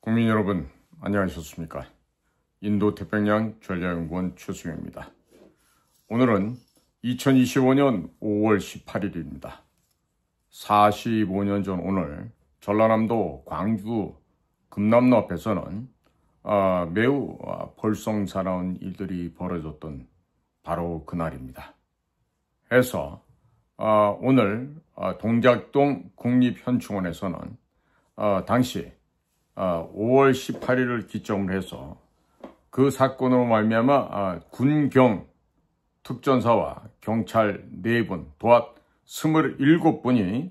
국민 여러분, 안녕하셨습니까? 인도 태평양 전략연구원 최수영입니다. 오늘은 2025년 5월 18일입니다. 45년 전 오늘 전라남도 광주 금남로 앞에서는 매우 벌성사나운 일들이 벌어졌던 바로 그날입니다. 해서 오늘 동작동 국립현충원에서는 당시 5월 18일을 기점으로 해서 그 사건으로 말미암아 군경 특전사와 경찰 4분, 도합 27분이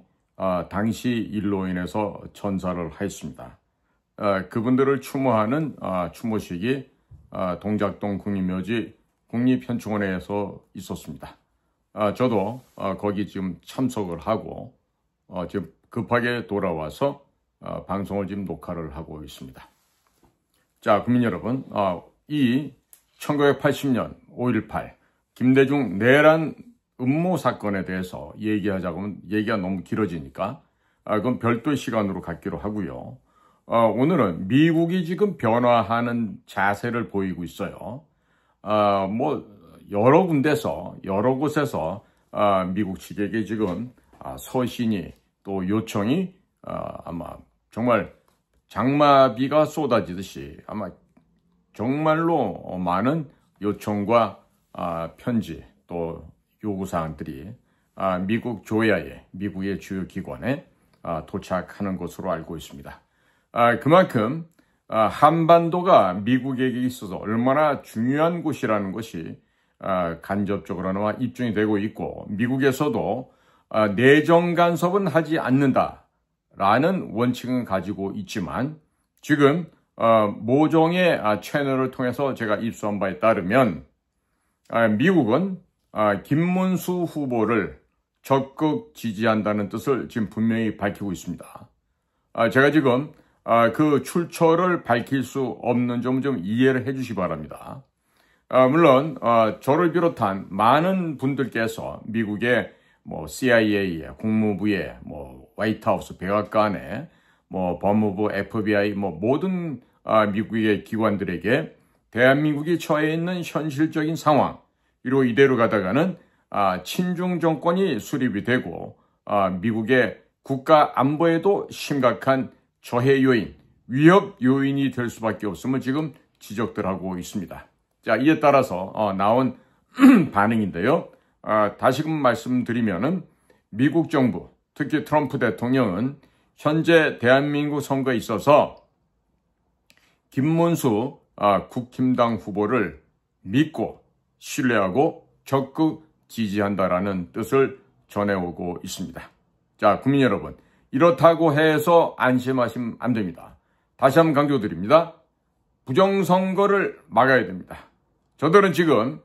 당시 일로 인해서 전사를 하였습니다. 그분들을 추모하는 추모식이 동작동 국립묘지 국립현충원에서 있었습니다. 저도 거기 지금 참석을 하고 지금 급하게 돌아와서 방송을 지금 녹화를 하고 있습니다. 자, 국민 여러분, 이 1980년 5.18 김대중 내란 음모 사건에 대해서 얘기하자고 하면 얘기가 너무 길어지니까 그건 별도의 시간으로 갖기로 하고요. 오늘은 미국이 지금 변화하는 자세를 보이고 있어요. 여러 곳에서 미국 측에게 지금 서신이 또 요청이 아마 정말 장마비가 쏟아지듯이 아마 정말로 많은 요청과 편지 또 요구사항들이 미국 조야에 미국의 주요 기관에 도착하는 것으로 알고 있습니다. 그만큼 한반도가 미국에게 있어서 얼마나 중요한 곳이라는 것이 간접적으로나마 입증이 되고 있고, 미국에서도 내정 간섭은 하지 않는다라는 원칙은 가지고 있지만, 지금 모종의 채널을 통해서 제가 입수한 바에 따르면 미국은 김문수 후보를 적극 지지한다는 뜻을 지금 분명히 밝히고 있습니다. 제가 지금 그 출처를 밝힐 수 없는 점은 좀 이해를 해 주시기 바랍니다. 물론 저를 비롯한 많은 분들께서 미국의 CIA, 국무부의 화이트하우스 백악관에 법무부, FBI 모든 미국의 기관들에게 대한민국이 처해 있는 현실적인 상황, 이대로 가다가는 친중 정권이 수립이 되고 미국의 국가 안보에도 심각한 저해 요인, 위협 요인이 될 수밖에 없음을 지금 지적들 하고 있습니다. 자, 이에 따라서 나온 반응인데요. 다시금 말씀드리면은 미국 정부, 특히 트럼프 대통령은 현재 대한민국 선거에 있어서 김문수 국힘당 후보를 믿고 신뢰하고 적극 지지한다라는 뜻을 전해오고 있습니다. 자, 국민 여러분, 이렇다고 해서 안심하시면 안 됩니다. 다시 한번 강조드립니다. 부정선거를 막아야 됩니다. 저들은 지금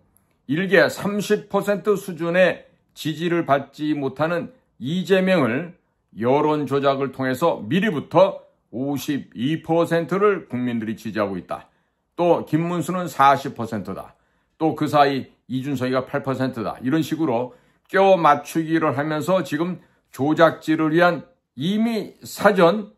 일개 30% 수준의 지지를 받지 못하는 이재명을 여론 조작을 통해서 미리부터 52%를 국민들이 지지하고 있다. 또 김문수는 40%다. 또 그 사이 이준석이가 8%다. 이런 식으로 껴 맞추기를 하면서 지금 조작질을 위한 이미 사전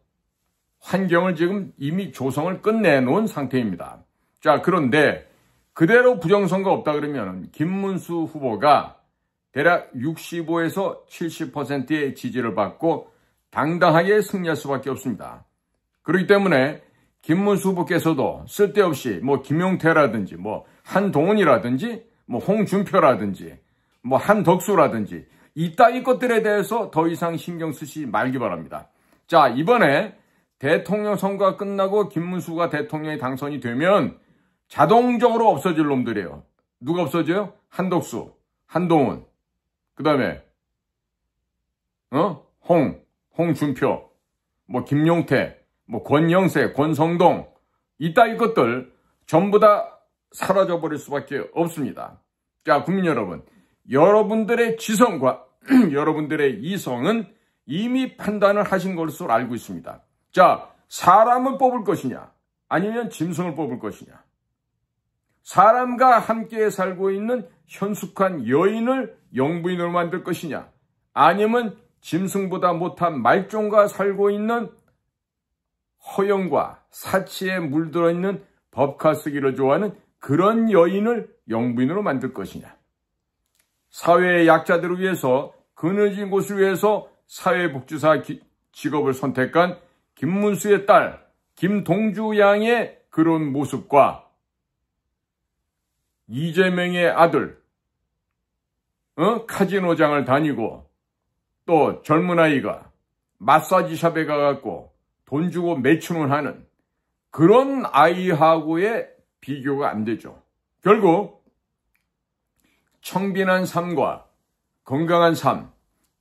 환경을 지금 이미 조성을 끝내놓은 상태입니다. 자, 그런데 그대로 부정선거 없다 그러면 김문수 후보가 대략 65에서 70%의 지지를 받고 당당하게 승리할 수밖에 없습니다. 그렇기 때문에 김문수 후보께서도 쓸데없이 김용태라든지 한동훈이라든지 홍준표라든지 한덕수라든지 이따위 것들에 대해서 더 이상 신경 쓰지 말기 바랍니다. 자, 이번에 대통령 선거가 끝나고 김문수가 대통령이 당선이 되면 자동적으로 없어질 놈들이에요. 누가 없어져요? 한덕수, 한동훈, 그 다음에 홍준표, 김용태, 권영세, 권성동 이따위 것들 전부 다 사라져버릴 수밖에 없습니다. 자, 국민 여러분, 여러분들의 지성과 여러분들의 이성은 이미 판단을 하신 것으로 알고 있습니다. 자, 사람을 뽑을 것이냐 아니면 짐승을 뽑을 것이냐, 사람과 함께 살고 있는 현숙한 여인을 영부인으로 만들 것이냐, 아니면 짐승보다 못한 말종과 살고 있는 허영과 사치에 물들어 있는 법카 쓰기를 좋아하는 그런 여인을 영부인으로 만들 것이냐. 사회의 약자들을 위해서 그늘진 곳을 위해서 사회복지사 직업을 선택한 김문수의 딸 김동주 양의 그런 모습과 이재명의 아들 카지노장을 다니고 또 젊은 아이가 마사지샵에 가갖고 돈 주고 매춘을 하는 그런 아이하고의 비교가 안 되죠. 결국 청빈한 삶과 건강한 삶,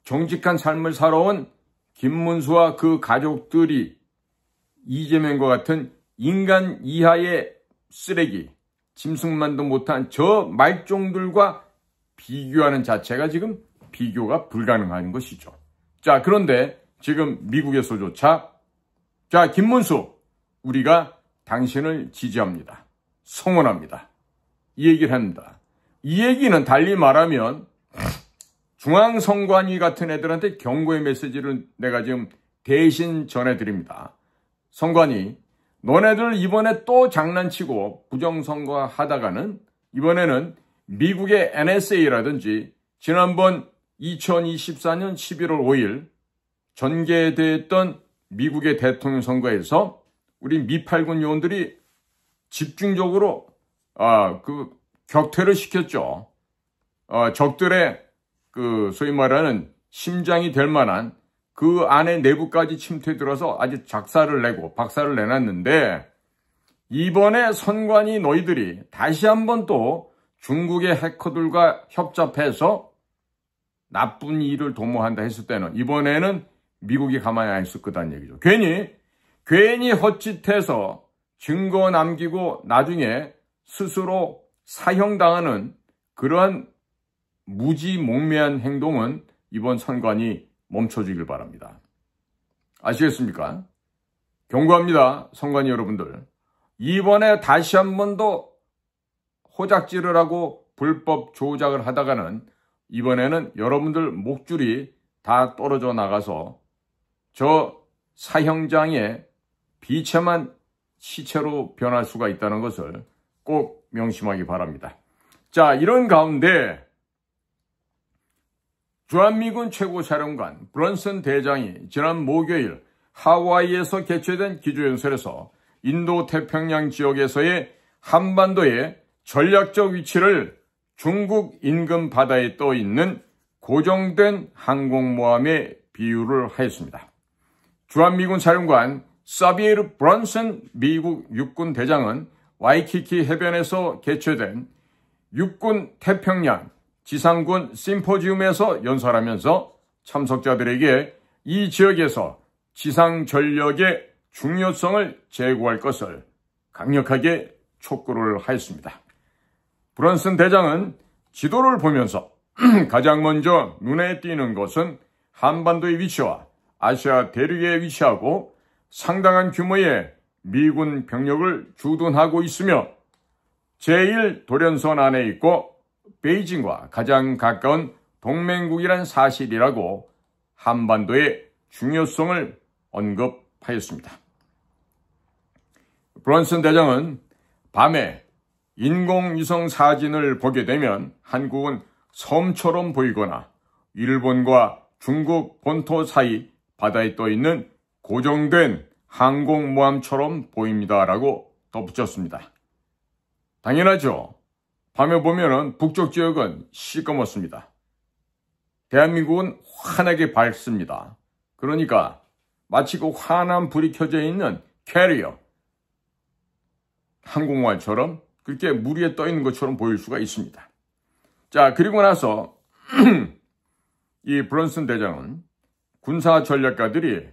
정직한 삶을 살아온 김문수와 그 가족들이 이재명과 같은 인간 이하의 쓰레기, 짐승만도 못한 저 말종들과 비교하는 자체가 지금 비교가 불가능한 것이죠. 자, 그런데 지금 미국에서조차 자, 김문수, 우리가 당신을 지지합니다. 성원합니다. 이 얘기를 합니다. 이 얘기는 달리 말하면 중앙선관위 같은 애들한테 경고의 메시지를 내가 지금 대신 전해드립니다. 선관위, 너네들 이번에 또 장난치고 부정선거 하다가는 이번에는 미국의 NSA라든지 지난번 2024년 11월 5일 전개됐던 미국의 대통령 선거에서 우리 미팔군 요원들이 집중적으로 격퇴를 시켰죠. 적들의 소위 말하는 심장이 될 만한 그 안에 내부까지 침투해 들어서 아주 작사를 내고 박사를 내놨는데 이번에 선관위 너희들이 다시 한번 또 중국의 해커들과 협잡해서 나쁜 일을 도모한다 했을 때는 이번에는 미국이 가만히 안 있을 거다는 얘기죠. 괜히 헛짓해서 증거 남기고 나중에 스스로 사형당하는 그러한 무지몽매한 행동은 이번 선관위 멈춰주길 바랍니다. 아시겠습니까? 경고합니다. 선관위 여러분들. 이번에 다시 한 번 더 호작질을 하고 불법 조작을 하다가는 이번에는 여러분들 목줄이 다 떨어져 나가서 저 사형장의 비참한 시체로 변할 수가 있다는 것을 꼭 명심하기 바랍니다. 자, 이런 가운데 주한미군 최고사령관 브런슨 대장이 지난 목요일 하와이에서 개최된 기조연설에서 인도태평양 지역에서의 한반도의 전략적 위치를 중국 인근 바다에 떠 있는 고정된 항공모함에 비유를 하였습니다. 주한미군 사령관 사비에르 브런슨 미국 육군 대장은 와이키키 해변에서 개최된 육군 태평양 지상군 심포지움에서 연설하면서 참석자들에게 이 지역에서 지상 전력의 중요성을 제고할 것을 강력하게 촉구를 하였습니다. 브런슨 대장은 지도를 보면서 가장 먼저 눈에 띄는 것은 한반도의 위치와 아시아 대륙에 위치하고 상당한 규모의 미군 병력을 주둔하고 있으며 제1도련선 안에 있고 베이징과 가장 가까운 동맹국이란 사실이라고 한반도의 중요성을 언급하였습니다. 브런슨 대장은 밤에 인공위성 사진을 보게 되면 한국은 섬처럼 보이거나 일본과 중국 본토 사이 바다에 떠 있는 고정된 항공모함처럼 보입니다라고 덧붙였습니다. 당연하죠. 밤에 보면은 북쪽 지역은 시꺼멓습니다. 대한민국은 환하게 밝습니다. 그러니까 마치 그 환한 불이 켜져 있는 캐리어 항공모함처럼 그렇게 물 위에 떠 있는 것처럼 보일 수가 있습니다. 자, 그리고 나서 이 브런슨 대장은 군사 전략가들이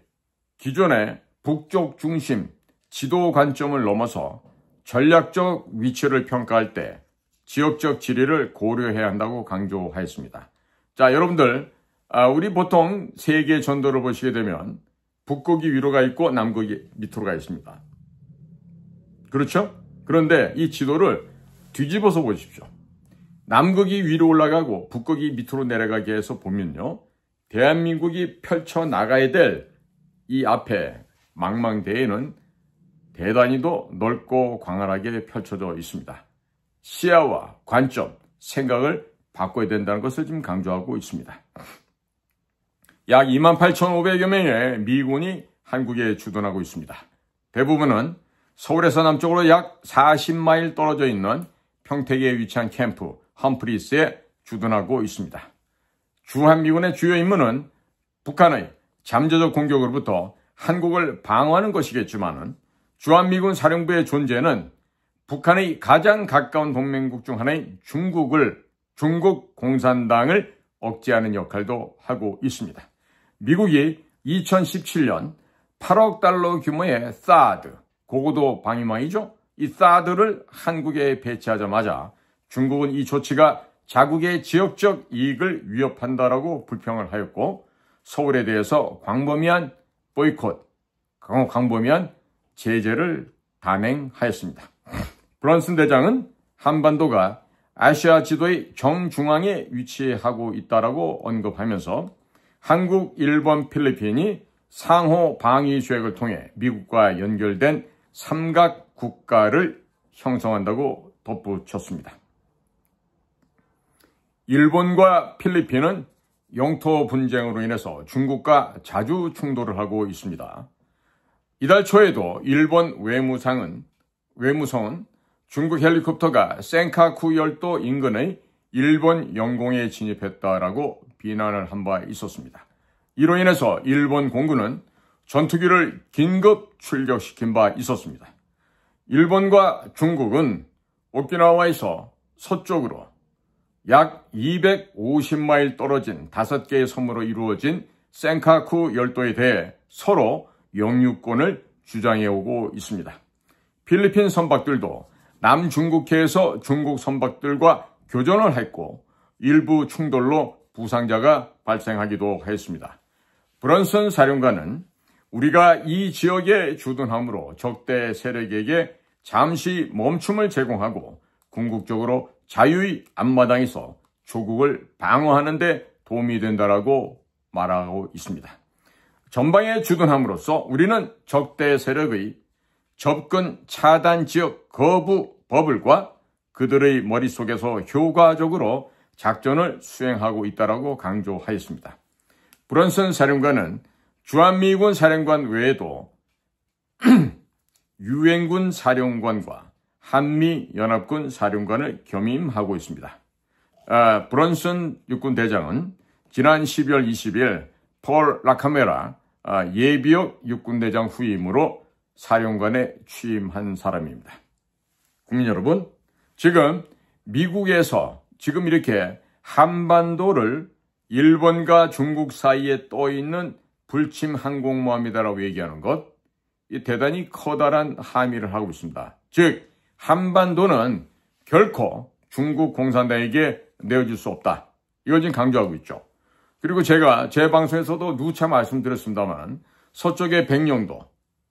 기존의 북쪽 중심 지도 관점을 넘어서 전략적 위치를 평가할 때 지역적 지리를 고려해야 한다고 강조하였습니다. 자, 여러분들, 우리 보통 세계 전도를 보시게 되면 북극이 위로 가 있고 남극이 밑으로 가 있습니다. 그렇죠? 그런데 이 지도를 뒤집어서 보십시오. 남극이 위로 올라가고 북극이 밑으로 내려가게 해서 보면요. 대한민국이 펼쳐나가야 될 이 앞에 망망대해는 대단히도 넓고 광활하게 펼쳐져 있습니다. 시야와 관점, 생각을 바꿔야 된다는 것을 지금 강조하고 있습니다. 약 28,500여 명의 미군이 한국에 주둔하고 있습니다. 대부분은 서울에서 남쪽으로 약 40마일 떨어져 있는 평택에 위치한 캠프 험프리스에 주둔하고 있습니다. 주한미군의 주요 임무는 북한의 잠재적 공격으로부터 한국을 방어하는 것이겠지만 주한미군 사령부의 존재는 북한의 가장 가까운 동맹국 중 하나인 중국 공산당을 억제하는 역할도 하고 있습니다. 미국이 2017년 8억 달러 규모의 사드, 고고도 방위망이죠. 이 사드를 한국에 배치하자마자 중국은 이 조치가 자국의 지역적 이익을 위협한다라고 불평을 하였고 서울에 대해서 광범위한 보이콧, 광범위한 제재를 단행하였습니다. 브런슨 대장은 한반도가 아시아 지도의 정중앙에 위치하고 있다라고 언급하면서 한국, 일본, 필리핀이 상호 방위 조약을 통해 미국과 연결된 삼각 국가를 형성한다고 덧붙였습니다. 일본과 필리핀은 영토 분쟁으로 인해서 중국과 자주 충돌을 하고 있습니다. 이달 초에도 일본 외무성은 중국 헬리콥터가 센카쿠 열도 인근의 일본 영공에 진입했다라고 비난을 한 바 있었습니다. 이로 인해서 일본 공군은 전투기를 긴급 출격시킨 바 있었습니다. 일본과 중국은 오키나와에서 서쪽으로 약 250마일 떨어진 5개의 섬으로 이루어진 센카쿠 열도에 대해 서로 영유권을 주장해오고 있습니다. 필리핀 선박들도 남중국해에서 중국 선박들과 교전을 했고 일부 충돌로 부상자가 발생하기도 했습니다. 브런슨 사령관은 우리가 이 지역에 주둔함으로 적대 세력에게 잠시 멈춤을 제공하고 궁극적으로 자유의 앞마당에서 조국을 방어하는 데 도움이 된다라고 말하고 있습니다. 전방에 주둔함으로써 우리는 적대 세력의 접근 차단 지역 거부 버블과 그들의 머릿속에서 효과적으로 작전을 수행하고 있다라고 강조하였습니다. 브런슨 사령관은 주한미군 사령관 외에도 유엔군 사령관과 한미연합군 사령관을 겸임하고 있습니다. 브런슨 육군 대장은 지난 12월 20일 폴 라카메라 예비역 육군대장 후임으로 사령관에 취임한 사람입니다. 국민 여러분, 지금 미국에서 지금 이렇게 한반도를 일본과 중국 사이에 떠있는 불침 항공모함이다라고 얘기하는 것, 이 대단히 커다란 함의를 하고 있습니다. 즉, 한반도는 결코 중국 공산당에게 내어줄 수 없다. 이걸 지금 강조하고 있죠. 그리고 제가 제 방송에서도 누차 말씀드렸습니다만 서쪽의 백령도,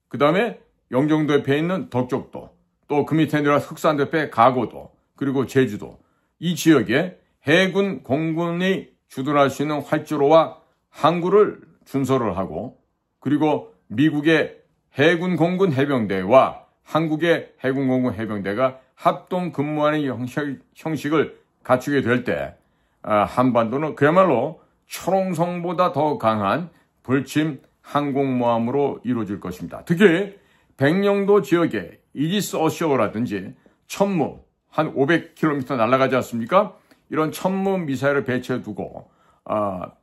그 다음에 영종도 옆에 있는 덕적도, 또 그 밑에 내려와 흑산 옆에 가고도, 그리고 제주도, 이 지역에 해군, 공군이 주둔할 수 있는 활주로와 항구를 준설을 하고, 그리고 미국의 해군, 공군 해병대와 한국의 해군, 공군 해병대가 합동 근무하는 형식을 갖추게 될 때 한반도는 그야말로 초롱성보다 더 강한 불침 항공모함으로 이루어질 것입니다. 특히 백령도 지역에 이지스 어쇼라든지 천무 한 500km 날아가지 않습니까? 이런 천무 미사일을 배치해 두고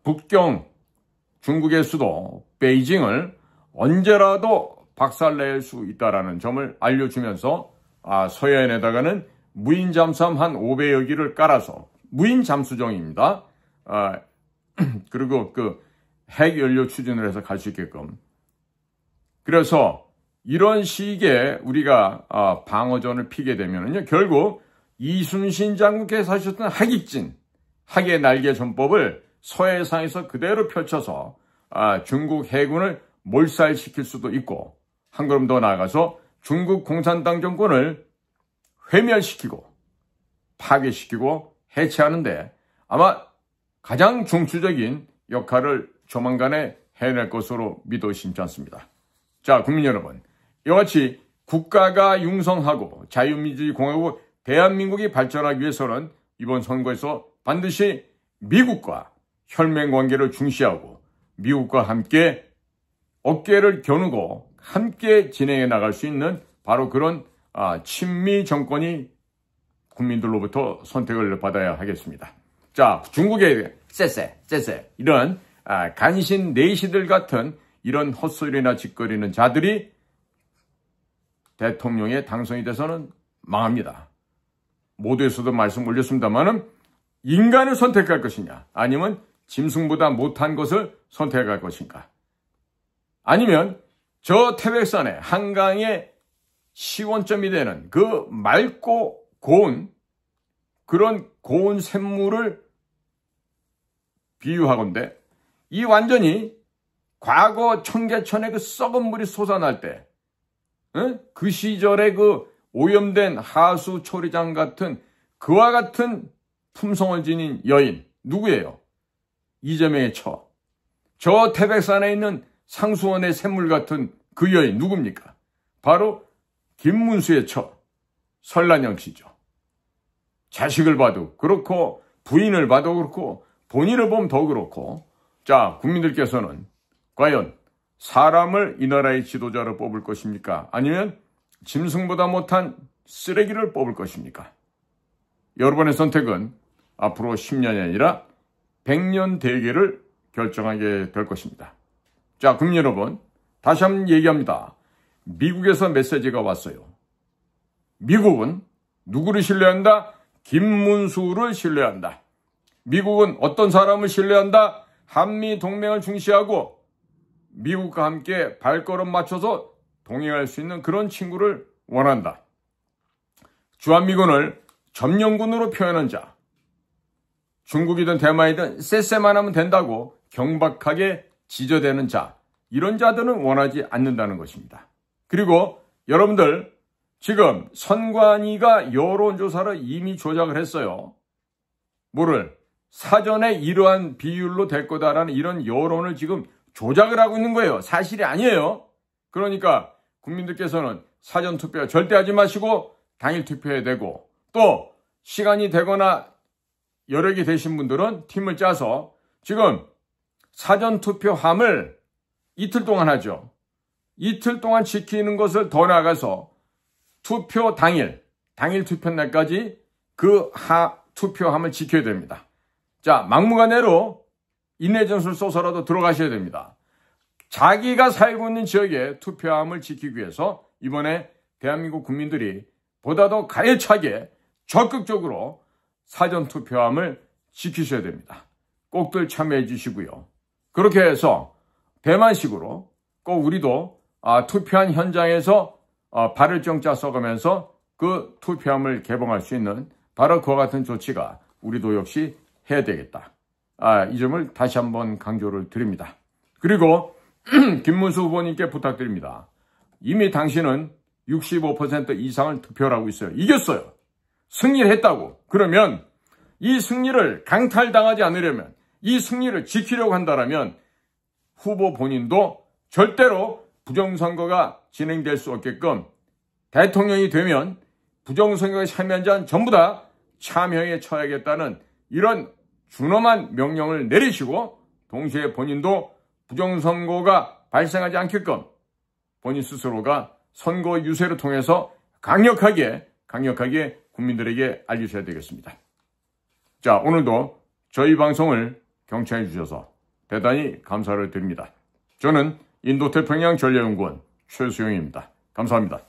북경 중국의 수도 베이징을 언제라도 박살낼 수 있다는 점을 알려주면서 서해안에다가는 무인 잠수함 한 500여 기를 깔아서 무인 잠수정입니다. 그리고 그 핵연료 추진을 해서 갈 수 있게끔. 그래서 이런 시기에 우리가 방어전을 피게 되면은요, 결국 이순신 장군께서 하셨던 핵입진, 핵의 날개 전법을 서해상에서 그대로 펼쳐서 중국 해군을 몰살시킬 수도 있고, 한 걸음 더 나아가서 중국 공산당 정권을 회멸시키고 파괴시키고 해체하는데 아마 가장 중추적인 역할을 조만간에 해낼 것으로 믿어 심지 않습니다. 자, 국민 여러분, 이와 같이 국가가 융성하고 자유민주주의 공화국 대한민국이 발전하기 위해서는 이번 선거에서 반드시 미국과 혈맹관계를 중시하고 미국과 함께 어깨를 겨누고 함께 진행해 나갈 수 있는 바로 그런 친미 정권이 국민들로부터 선택을 받아야 하겠습니다. 자, 중국의 쎄쎄 이런 간신 내시들 같은 이런 헛소리나 짓거리는 자들이 대통령에 당선이 돼서는 망합니다. 모두에서도 말씀 올렸습니다만은 인간을 선택할 것이냐, 아니면 짐승보다 못한 것을 선택할 것인가, 아니면 저 태백산의 한강의 시원점이 되는 그 맑고 고운 그런 고운 샘물을 비유하건대 이 완전히 과거 청계천에 그 썩은 물이 솟아날 때 그 시절에 그 오염된 하수 초리장 같은 그와 같은 품성을 지닌 여인 누구예요? 이재명의 처. 저 태백산에 있는 상수원의 샘물 같은 그 여인 누굽니까? 바로 김문수의 처 설란영 씨죠. 자식을 봐도 그렇고 부인을 봐도 그렇고 본인을 보면 더 그렇고. 자, 국민들께서는 과연 사람을 이 나라의 지도자로 뽑을 것입니까? 아니면 짐승보다 못한 쓰레기를 뽑을 것입니까? 여러분의 선택은 앞으로 10년이 아니라 100년 대계를 결정하게 될 것입니다. 자, 국민 여러분, 다시 한번 얘기합니다. 미국에서 메시지가 왔어요. 미국은 누구를 신뢰한다? 김문수를 신뢰한다. 미국은 어떤 사람을 신뢰한다? 한미 동맹을 중시하고 미국과 함께 발걸음 맞춰서 동행할 수 있는 그런 친구를 원한다. 주한미군을 점령군으로 표현한 자, 중국이든 대만이든 쎄쎄만 하면 된다고 경박하게 지저대는 자, 이런 자들은 원하지 않는다는 것입니다. 그리고 여러분들, 지금 선관위가 여론조사를 이미 조작을 했어요. 뭐를? 사전에 이러한 비율로 될 거다라는 이런 여론을 지금 조작을 하고 있는 거예요. 사실이 아니에요. 그러니까 국민들께서는 사전투표 절대 하지 마시고 당일 투표해야 되고, 또 시간이 되거나 여력이 되신 분들은 팀을 짜서 지금 사전투표함을 이틀 동안 하죠. 이틀 동안 지키는 것을 더 나아가서 투표 당일 투표 날까지 그 투표함을 지켜야 됩니다. 자, 막무가내로 인내전술 써서라도 들어가셔야 됩니다. 자기가 살고 있는 지역의 투표함을 지키기 위해서 이번에 대한민국 국민들이 보다 더 가해차게 적극적으로 사전투표함을 지키셔야 됩니다. 꼭들 참여해 주시고요. 그렇게 해서 대만식으로 꼭 우리도 투표한 현장에서 발열정자 써가면서 그 투표함을 개봉할 수 있는 바로 그와 같은 조치가 우리도 역시 해야 되겠다. 이 점을 다시 한번 강조를 드립니다. 그리고 김문수 후보님께 부탁드립니다. 이미 당신은 65% 이상을 투표를 하고 있어요. 이겼어요. 승리를 했다고. 그러면 이 승리를 강탈당하지 않으려면, 이 승리를 지키려고 한다면 후보 본인도 절대로 부정선거가 진행될 수 없게끔 대통령이 되면 부정선거에 참여한 자는 전부 다 참여에 처해야겠다는 이런 준엄한 명령을 내리시고, 동시에 본인도 부정선거가 발생하지 않게끔 본인 스스로가 선거 유세를 통해서 강력하게 국민들에게 알려주셔야 되겠습니다. 자, 오늘도 저희 방송을 경청해 주셔서 대단히 감사를 드립니다. 저는 인도태평양 전략연구원 최수영입니다. 감사합니다.